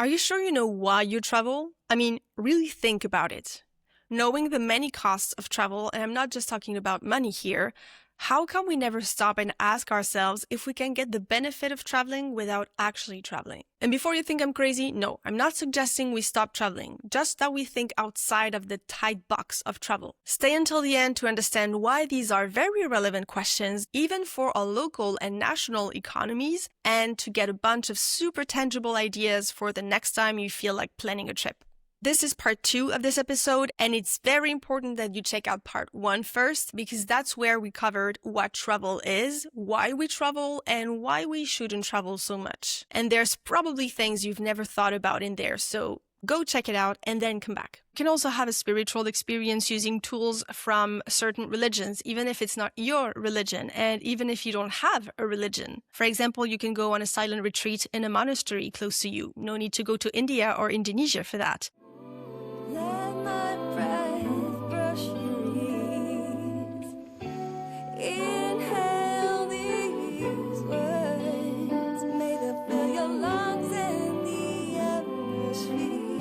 Are you sure you know why you travel? I mean, really think about it. Knowing the many costs of travel, and I'm not just talking about money here, how come we never stop and ask ourselves if we can get the benefit of traveling without actually traveling? And before you think I'm crazy, no, I'm not suggesting we stop traveling, just that we think outside of the tight box of travel. Stay until the end to understand why these are very relevant questions, even for our local and national economies, and to get a bunch of super tangible ideas for the next time you feel like planning a trip. This is part 2 of this episode, and it's very important that you check out part 1 first, because that's where we covered what travel is, why we travel, and why we shouldn't travel so much. And there's probably things you've never thought about in there, so go check it out and then come back. You can also have a spiritual experience using tools from certain religions, even if it's not your religion, and even if you don't have a religion. For example, you can go on a silent retreat in a monastery close to you. No need to go to India or Indonesia for that. Let my breath brush your ears. Inhale these words. May they fill your lungs and the atmosphere.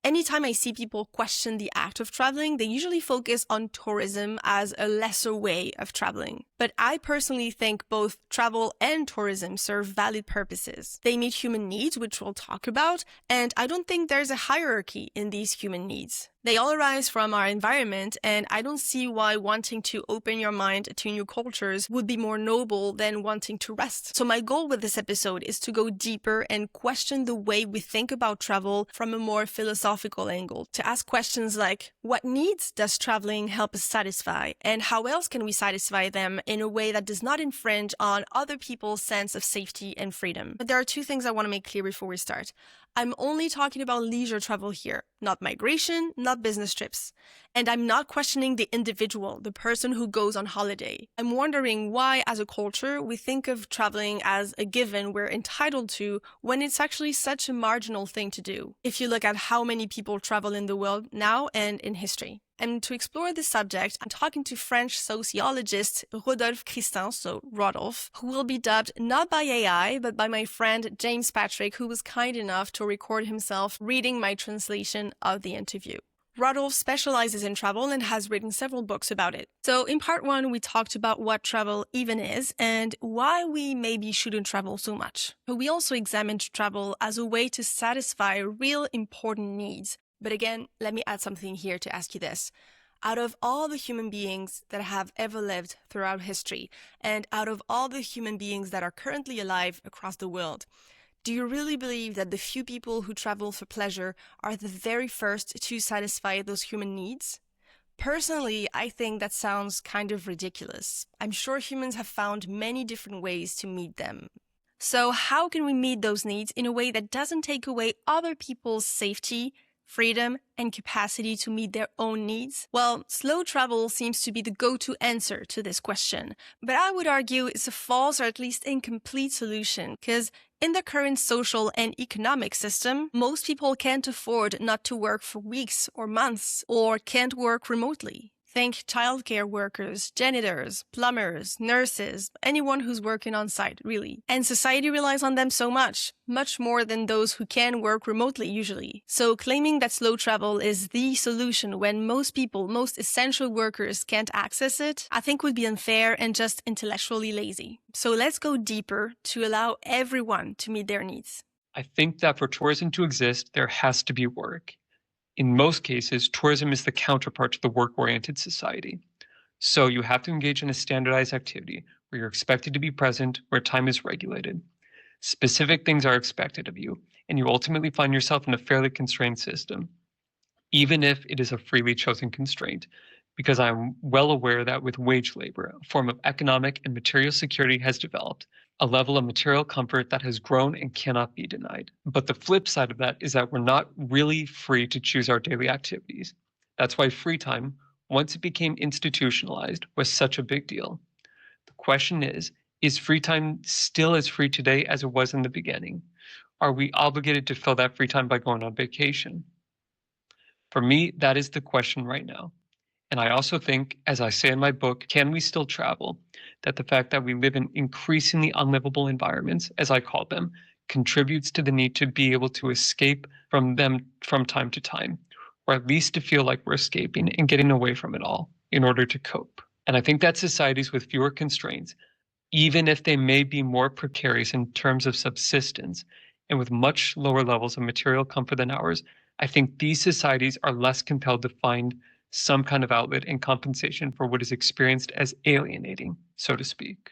Anytime I see people question the act of traveling, they usually focus on tourism as a lesser way of traveling. But I personally think both travel and tourism serve valid purposes. They meet human needs, which we'll talk about, and I don't think there's a hierarchy in these human needs. They all arise from our environment, and I don't see why wanting to open your mind to new cultures would be more noble than wanting to rest. So my goal with this episode is to go deeper and question the way we think about travel from a more philosophical angle, to ask questions like, what needs does traveling help us satisfy, and how else can we satisfy them in a way that does not infringe on other people's sense of safety and freedom? But there are 2 things I want to make clear before we start. I'm only talking about leisure travel here, not migration, not business trips. And I'm not questioning the individual, the person who goes on holiday. I'm wondering why, as a culture, we think of traveling as a given we're entitled to when it's actually such a marginal thing to do, if you look at how many people travel in the world now and in history. And to explore this subject, I'm talking to French sociologist Rodolphe Christin, so Rodolphe, who will be dubbed not by AI, but by my friend James Patrick, who was kind enough to record himself reading my translation of the interview. Rodolphe specializes in travel and has written several books about it. So in part 1, we talked about what travel even is and why we maybe shouldn't travel so much. But we also examined travel as a way to satisfy real important needs. But again, let me add something here to ask you this. Out of all the human beings that have ever lived throughout history, and out of all the human beings that are currently alive across the world, do you really believe that the few people who travel for pleasure are the very first to satisfy those human needs? Personally, I think that sounds kind of ridiculous. I'm sure humans have found many different ways to meet them. So how can we meet those needs in a way that doesn't take away other people's safety, freedom, and capacity to meet their own needs? Well, slow travel seems to be the go-to answer to this question. But I would argue it's a false or at least incomplete solution, because in the current social and economic system, most people can't afford not to work for weeks or months, or can't work remotely. Think childcare workers, janitors, plumbers, nurses, anyone who's working on site, really. And society relies on them so much more than those who can work remotely usually. So claiming that slow travel is the solution when most people, most essential workers can't access it, I think would be unfair and just intellectually lazy. So let's go deeper to allow everyone to meet their needs. I think that for tourism to exist, there has to be work. In most cases, tourism is the counterpart to the work-oriented society. So you have to engage in a standardized activity where you're expected to be present, where time is regulated. Specific things are expected of you, and you ultimately find yourself in a fairly constrained system, even if it is a freely chosen constraint, because I'm well aware that with wage labor, a form of economic and material security has developed, a level of material comfort that has grown and cannot be denied. But the flip side of that is that we're not really free to choose our daily activities. That's why free time, once it became institutionalized, was such a big deal. The question is free time still as free today as it was in the beginning? Are we obligated to fill that free time by going on vacation? For me, that is the question right now. And I also think, as I say in my book, Can We Still Travel?, that the fact that we live in increasingly unlivable environments, as I call them, contributes to the need to be able to escape from them from time to time, or at least to feel like we're escaping and getting away from it all in order to cope. And I think that societies with fewer constraints, even if they may be more precarious in terms of subsistence and with much lower levels of material comfort than ours, I think these societies are less compelled to find some kind of outlet and compensation for what is experienced as alienating, so to speak.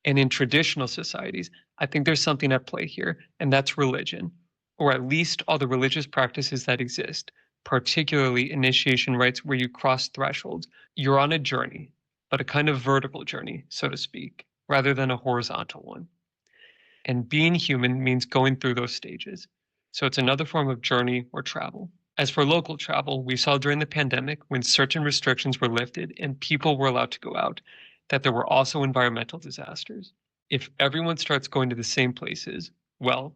And in traditional societies, I think there's something at play here, and that's religion, or at least all the religious practices that exist, particularly initiation rites where you cross thresholds. You're on a journey, but a kind of vertical journey, so to speak, rather than a horizontal one. And being human means going through those stages. So it's another form of journey or travel. As for local travel, we saw during the pandemic when certain restrictions were lifted and people were allowed to go out, that there were also environmental disasters. If everyone starts going to the same places, well,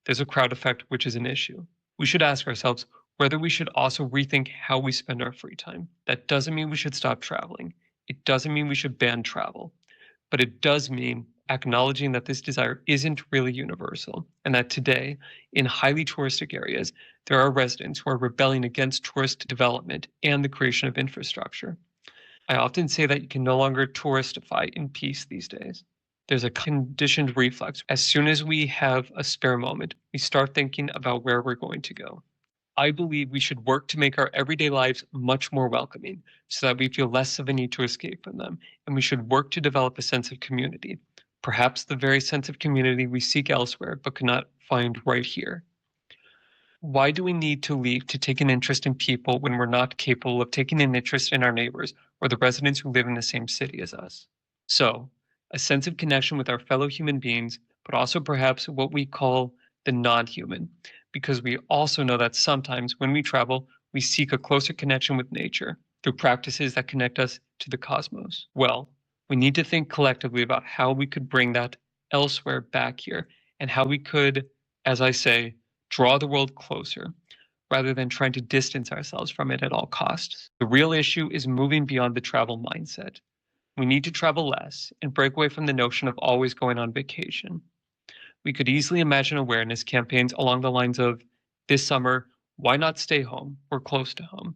there's a crowd effect, which is an issue. We should ask ourselves whether we should also rethink how we spend our free time. That doesn't mean we should stop traveling. It doesn't mean we should ban travel, but it does mean acknowledging that this desire isn't really universal, and that today, in highly touristic areas, there are residents who are rebelling against tourist development and the creation of infrastructure. I often say that you can no longer touristify in peace these days. There's a conditioned reflex. As soon as we have a spare moment, we start thinking about where we're going to go. I believe we should work to make our everyday lives much more welcoming so that we feel less of a need to escape from them, and we should work to develop a sense of community, perhaps the very sense of community we seek elsewhere but cannot find right here. Why do we need to leave to take an interest in people when we're not capable of taking an interest in our neighbors or the residents who live in the same city as us? So, a sense of connection with our fellow human beings, but also perhaps what we call the non-human, because we also know that sometimes when we travel, we seek a closer connection with nature through practices that connect us to the cosmos. Well, we need to think collectively about how we could bring that elsewhere back here and how we could, as I say, draw the world closer rather than trying to distance ourselves from it at all costs. The real issue is moving beyond the travel mindset. We need to travel less and break away from the notion of always going on vacation. We could easily imagine awareness campaigns along the lines of, this summer, why not stay home or close to home,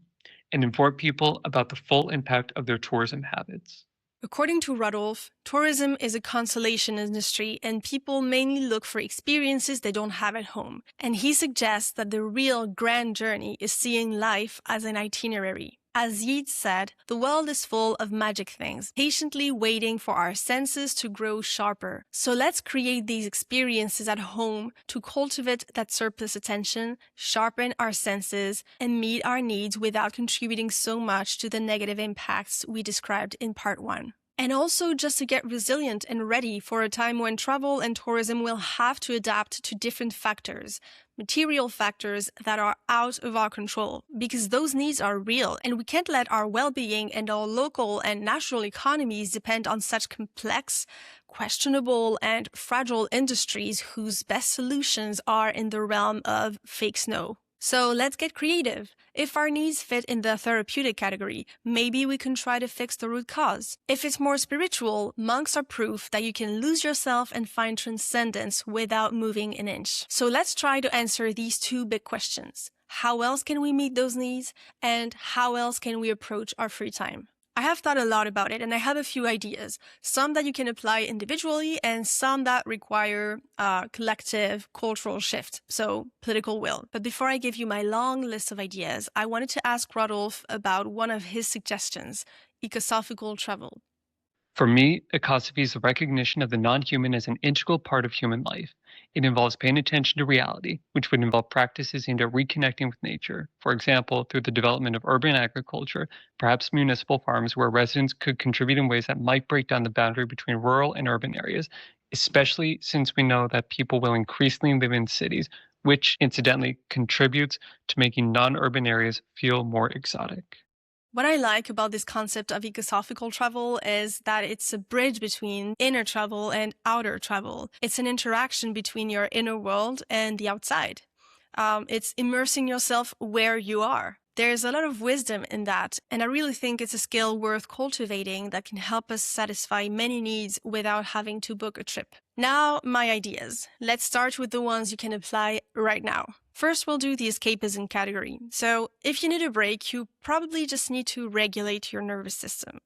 and inform people about the full impact of their tourism habits. According to Rodolphe, tourism is a consolation industry and people mainly look for experiences they don't have at home. And he suggests that the real grand journey is seeing life as an itinerary. As Yeats said, the world is full of magic things, patiently waiting for our senses to grow sharper. So let's create these experiences at home to cultivate that surplus attention, sharpen our senses, and meet our needs without contributing so much to the negative impacts we described in part 1. And also just to get resilient and ready for a time when travel and tourism will have to adapt to different factors, material factors that are out of our control, because those needs are real and we can't let our well-being and our local and national economies depend on such complex, questionable, and fragile industries whose best solutions are in the realm of fake snow. So let's get creative. If our needs fit in the therapeutic category, maybe we can try to fix the root cause. If it's more spiritual, monks are proof that you can lose yourself and find transcendence without moving an inch. So let's try to answer these two big questions. How else can we meet those needs? And how else can we approach our free time? I have thought a lot about it and I have a few ideas, some that you can apply individually and some that require a collective cultural shift, so political will. But before I give you my long list of ideas, I wanted to ask Rodolphe about one of his suggestions, ecosophical travel. For me, ecosophy is the recognition of the non-human as an integral part of human life. It involves paying attention to reality, which would involve practices aimed at reconnecting with nature. For example, through the development of urban agriculture, perhaps municipal farms where residents could contribute in ways that might break down the boundary between rural and urban areas, especially since we know that people will increasingly live in cities, which incidentally contributes to making non-urban areas feel more exotic. What I like about this concept of ecosophical travel is that it's a bridge between inner travel and outer travel. It's an interaction between your inner world and the outside. It's immersing yourself where you are. There's a lot of wisdom in that, and I really think it's a skill worth cultivating that can help us satisfy many needs without having to book a trip. Now, my ideas. Let's start with the ones you can apply right now. First, we'll do the escapism category. So, if you need a break, you probably just need to regulate your nervous system.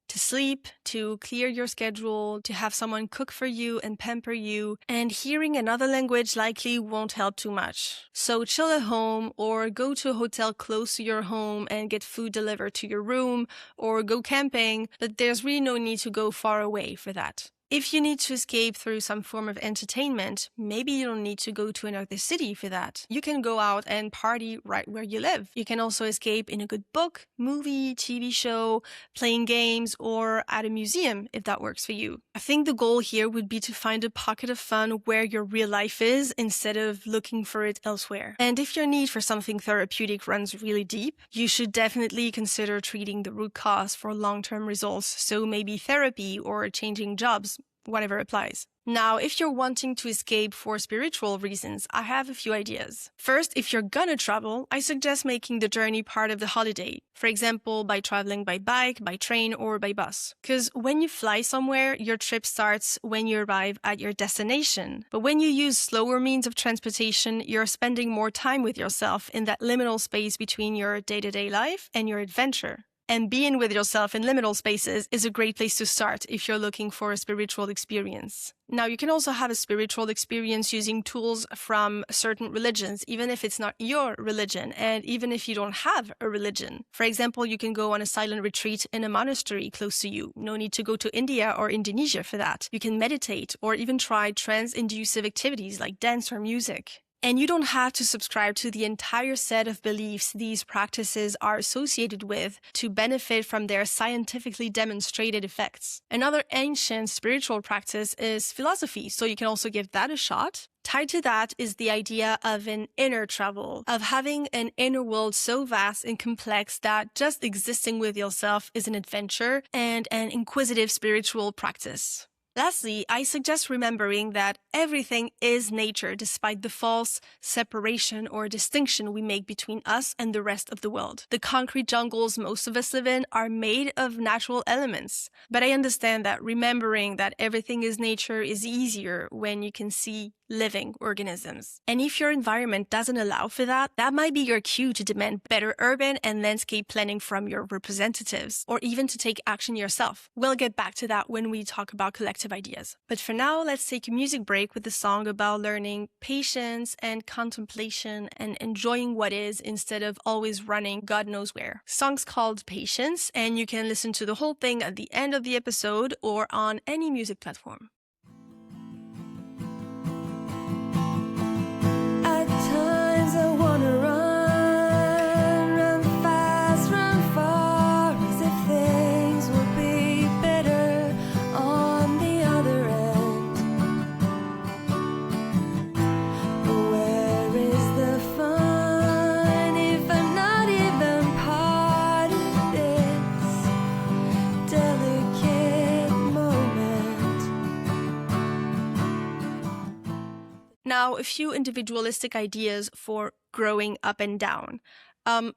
To sleep, to clear your schedule, to have someone cook for you and pamper you, and hearing another language likely won't help too much. So chill at home, or go to a hotel close to your home and get food delivered to your room, or go camping, but there's really no need to go far away for that. If you need to escape through some form of entertainment, maybe you don't need to go to another city for that. You can go out and party right where you live. You can also escape in a good book, movie, TV show, playing games, or at a museum if that works for you. I think the goal here would be to find a pocket of fun where your real life is instead of looking for it elsewhere. And if your need for something therapeutic runs really deep, you should definitely consider treating the root cause for long-term results. So maybe therapy or changing jobs, whatever applies. Now, if you're wanting to escape for spiritual reasons, I have a few ideas. First, if you're gonna travel, I suggest making the journey part of the holiday. For example, by traveling by bike, by train, or by bus. Because when you fly somewhere, your trip starts when you arrive at your destination. But when you use slower means of transportation, you're spending more time with yourself in that liminal space between your day-to-day life and your adventure. And being with yourself in liminal spaces is a great place to start if you're looking for a spiritual experience. Now, you can also have a spiritual experience using tools from certain religions, even if it's not your religion, and even if you don't have a religion. For example, you can go on a silent retreat in a monastery close to you. No need to go to India or Indonesia for that. You can meditate or even try trance-inducive activities like dance or music. And you don't have to subscribe to the entire set of beliefs these practices are associated with to benefit from their scientifically demonstrated effects. Another ancient spiritual practice is philosophy, so you can also give that a shot. Tied to that is the idea of an inner travel, of having an inner world so vast and complex that just existing with yourself is an adventure and an inquisitive spiritual practice. Lastly, I suggest remembering that everything is nature despite the false separation or distinction we make between us and the rest of the world. The concrete jungles most of us live in are made of natural elements. But I understand that remembering that everything is nature is easier when you can see living organisms. And if your environment doesn't allow for that, that might be your cue to demand better urban and landscape planning from your representatives, or even to take action yourself. We'll get back to that when we talk about collective ideas. But for now, let's take a music break with a song about learning patience and contemplation and enjoying what is instead of always running God knows where. Song's called Patience, and you can listen to the whole thing at the end of the episode or on any music platform. At times I wanna run fast, run far, as if things will be better on the other end. But where is the fun if I'm not even part of this delicate moment? Now, a few individualistic ideas for growing up and down.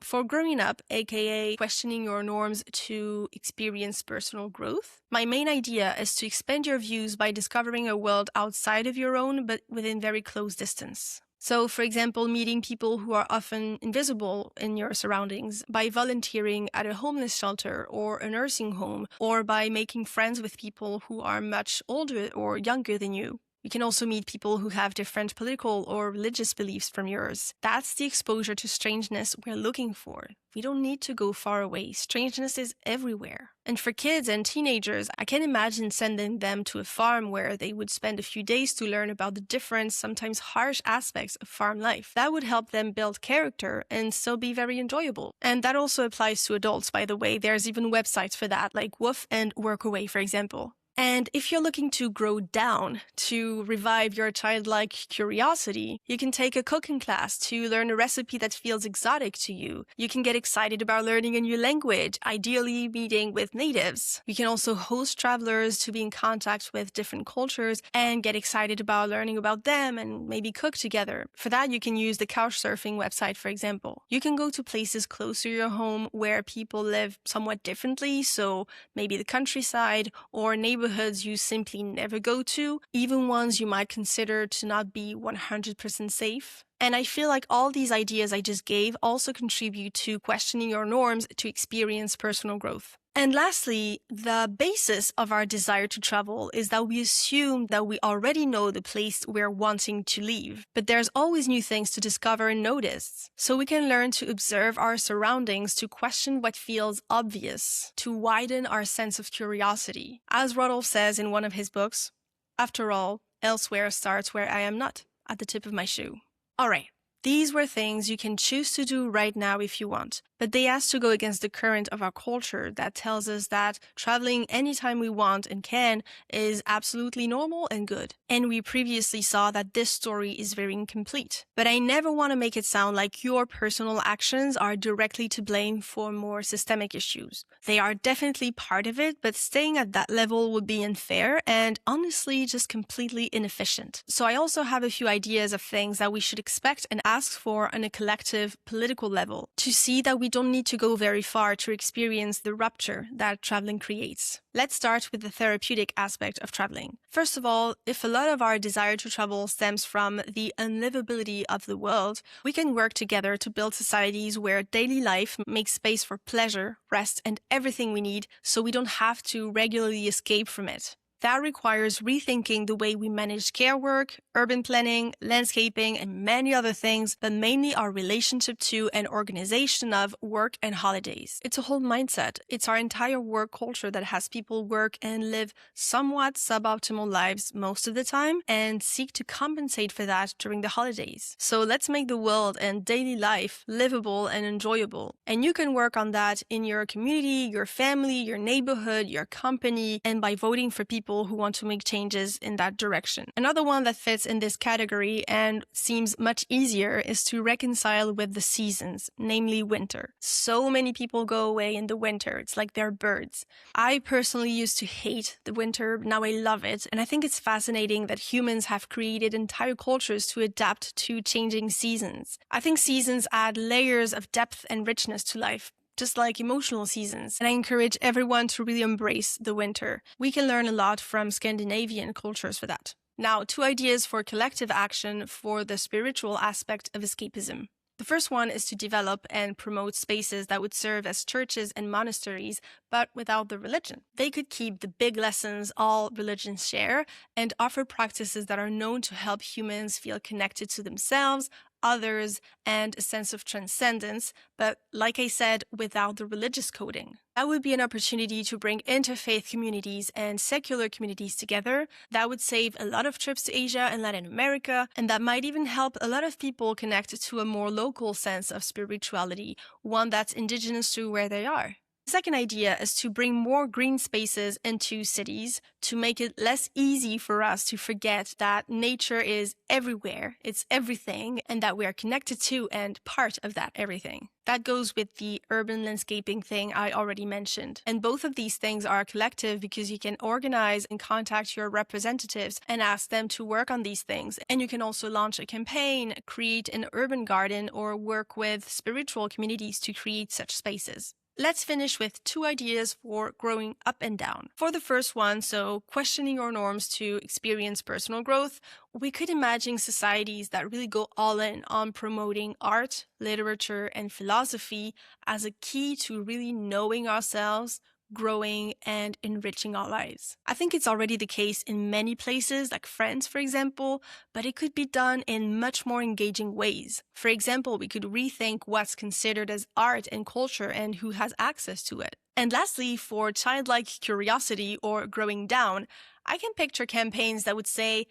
For growing up, aka questioning your norms to experience personal growth, my main idea is to expand your views by discovering a world outside of your own, but within very close distance. So, for example, meeting people who are often invisible in your surroundings, by volunteering at a homeless shelter or a nursing home, or by making friends with people who are much older or younger than you. You can also meet people who have different political or religious beliefs from yours. That's the exposure to strangeness we're looking for. We don't need to go far away. Strangeness is everywhere. And for kids and teenagers, I can imagine sending them to a farm where they would spend a few days to learn about the different, sometimes harsh aspects of farm life. That would help them build character and still be very enjoyable. And that also applies to adults, by the way. There's even websites for that, like Woof and Workaway, for example. And if you're looking to grow down, to revive your childlike curiosity, you can take a cooking class to learn a recipe that feels exotic to you. You can get excited about learning a new language, ideally meeting with natives. You can also host travelers to be in contact with different cultures and get excited about learning about them and maybe cook together. For that, you can use the couchsurfing website, for example. You can go to places close to your home where people live somewhat differently, so maybe the countryside or neighborhood neighborhoods you simply never go to, even ones you might consider to not be 100% safe. And I feel like all these ideas I just gave also contribute to questioning your norms to experience personal growth. And lastly, the basis of our desire to travel is that we assume that we already know the place we're wanting to leave. But there's always new things to discover and notice. So we can learn to observe our surroundings, to question what feels obvious, to widen our sense of curiosity. As Rodolphe says in one of his books, after all, elsewhere starts where I am not, at the tip of my shoe. All right. These were things you can choose to do right now if you want, but they have to go against the current of our culture that tells us that traveling anytime we want and can is absolutely normal and good. And we previously saw that this story is very incomplete. But I never want to make it sound like your personal actions are directly to blame for more systemic issues. They are definitely part of it, but staying at that level would be unfair and honestly just completely inefficient. So I also have a few ideas of things that we should expect and ask for on a collective political level to see that we don't need to go very far to experience the rupture that traveling creates. Let's start with the therapeutic aspect of traveling. First of all, if a lot of our desire to travel stems from the unlivability of the world, we can work together to build societies where daily life makes space for pleasure, rest, and everything we need so we don't have to regularly escape from it. That requires rethinking the way we manage care work, urban planning, landscaping, and many other things, but mainly our relationship to and organization of work and holidays. It's a whole mindset. It's our entire work culture that has people work and live somewhat suboptimal lives most of the time and seek to compensate for that during the holidays. So let's make the world and daily life livable and enjoyable. And you can work on that in your community, your family, your neighborhood, your company, and by voting for people who want to make changes in that direction. Another one that fits in this category and seems much easier is to reconcile with the seasons, namely winter. So many people go away in the winter. It's like they're birds. I personally used to hate the winter. Now I love it. And I think it's fascinating that humans have created entire cultures to adapt to changing seasons. I think seasons add layers of depth and richness to life, just like emotional seasons. And I encourage everyone to really embrace the winter. We can learn a lot from Scandinavian cultures for that. Now, 2 ideas for collective action for the spiritual aspect of escapism. The first one is to develop and promote spaces that would serve as churches and monasteries, but without the religion. They could keep the big lessons all religions share and offer practices that are known to help humans feel connected to themselves, others, and a sense of transcendence, but like I said, without the religious coding. That would be an opportunity to bring interfaith communities and secular communities together. That would save a lot of trips to Asia and Latin America, and that might even help a lot of people connect to a more local sense of spirituality, one that's indigenous to where they are. The second idea is to bring more green spaces into cities to make it less easy for us to forget that nature is everywhere, it's everything, and that we are connected to and part of that everything. That goes with the urban landscaping thing I already mentioned. And both of these things are collective because you can organize and contact your representatives and ask them to work on these things. And you can also launch a campaign, create an urban garden, or work with spiritual communities to create such spaces. Let's finish with 2 ideas for growing up and down. For the first one, so questioning your norms to experience personal growth, we could imagine societies that really go all in on promoting art, literature, and philosophy as a key to really knowing ourselves, growing, and enriching our lives. I think it's already the case in many places, like France, for example, but it could be done in much more engaging ways. For example, we could rethink what's considered as art and culture and who has access to it. And lastly, for childlike curiosity or growing down, I can picture campaigns that would say,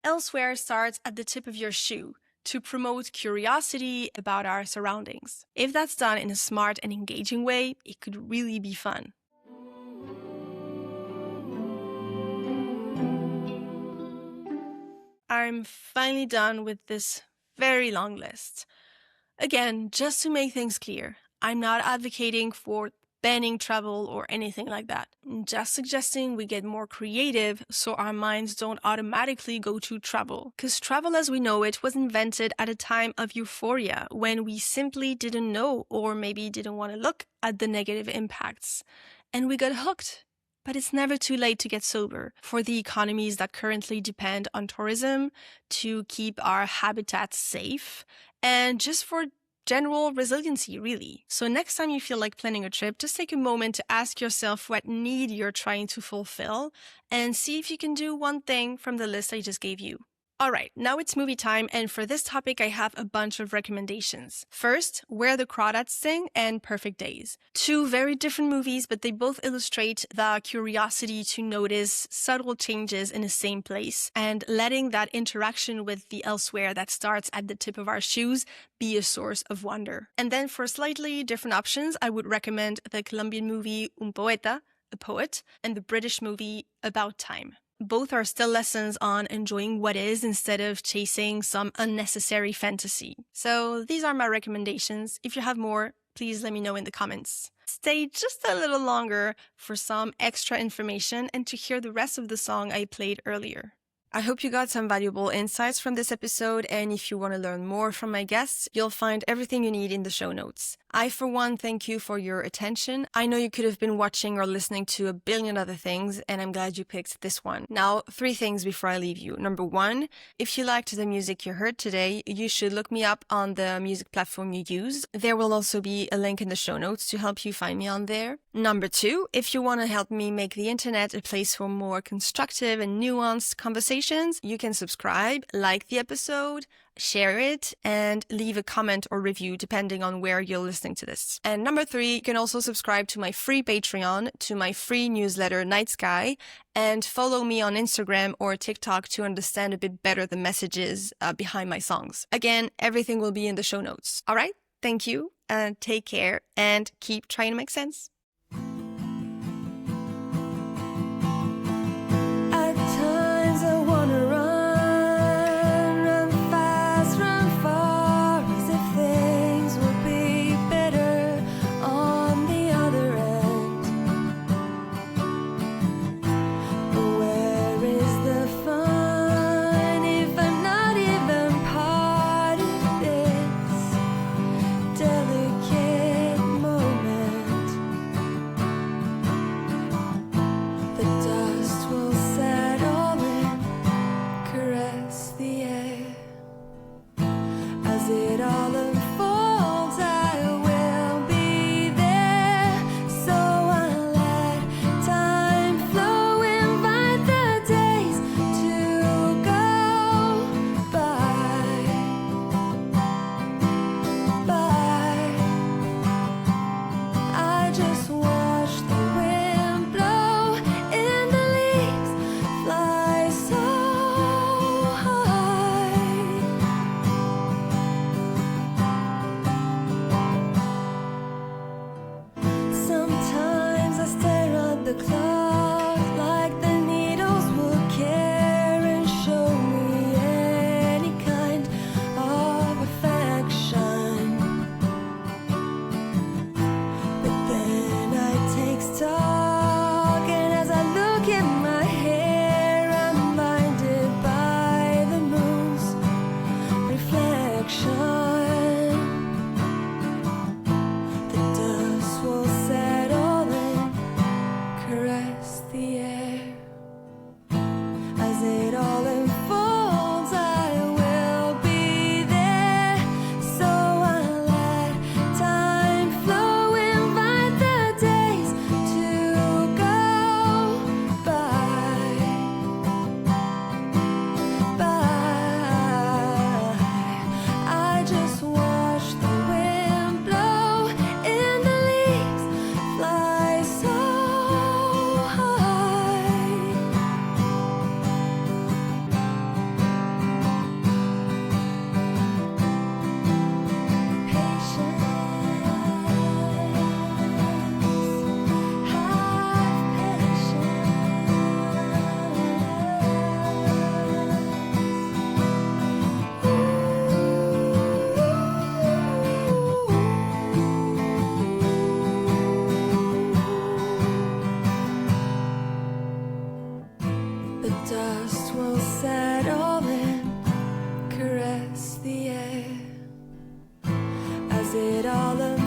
elsewhere starts at the tip of your shoe, to promote curiosity about our surroundings. If that's done in a smart and engaging way, it could really be fun. I'm finally done with this very long list. Again, just to make things clear, I'm not advocating for banning travel or anything like that. I'm just suggesting we get more creative so our minds don't automatically go to travel. Because travel as we know it was invented at a time of euphoria when we simply didn't know or maybe didn't want to look at the negative impacts. And we got hooked. But it's never too late to get sober for the economies that currently depend on tourism to keep our habitats safe and just for general resiliency, really. So next time you feel like planning a trip, just take a moment to ask yourself what need you're trying to fulfill and see if you can do one thing from the list I just gave you. All right, now it's movie time, and for this topic, I have a bunch of recommendations. First, Where the Crawdads Sing and Perfect Days. Two very different movies, but they both illustrate the curiosity to notice subtle changes in the same place and letting that interaction with the elsewhere that starts at the tip of our shoes be a source of wonder. And then for slightly different options, I would recommend the Colombian movie Un Poeta, A Poet, and the British movie About Time. Both are still lessons on enjoying what is instead of chasing some unnecessary fantasy. So these are my recommendations. If you have more, please let me know in the comments. Stay just a little longer for some extra information and to hear the rest of the song I played earlier. I hope you got some valuable insights from this episode, and if you want to learn more from my guests, you'll find everything you need in the show notes. I, for one, thank you for your attention. I know you could have been watching or listening to a billion other things, and I'm glad you picked this one. Now, 3 things before I leave you. Number 1, if you liked the music you heard today, you should look me up on the music platform you use. There will also be a link in the show notes to help you find me on there. Number 2, if you want to help me make the internet a place for more constructive and nuanced conversations, you can subscribe, like the episode, share it, and leave a comment or review depending on where you're listening to this. And number 3, you can also subscribe to my free Patreon, to my free newsletter Night Sky, and follow me on Instagram or TikTok to understand a bit better the messages behind my songs. Again, everything will be in the show notes. All right, thank you, and take care, and keep trying to make sense. At times I wanna run fast, run far, as if things will be better on the other end. But where is the fun if I'm not even part of this delicate moment? The dust will settle and caress the air. As it all unfolds, I will be there. So I'll let time flow, invite the days to go by. I just watch the wind blow in the leaves, fly so high. Sometimes I stare at the clock like the needles will care and show me any kind of affection. But then I take stock, and as I look in my hair, I'm blinded by the moon's reflection. The dust will settle and caress the air. As it all unfolds, I will be there. So I'll let time flow, invite the days to go by. I just watch the wind blow in the leaves, fly so high. The dust will settle and caress the air. As it all unfolds,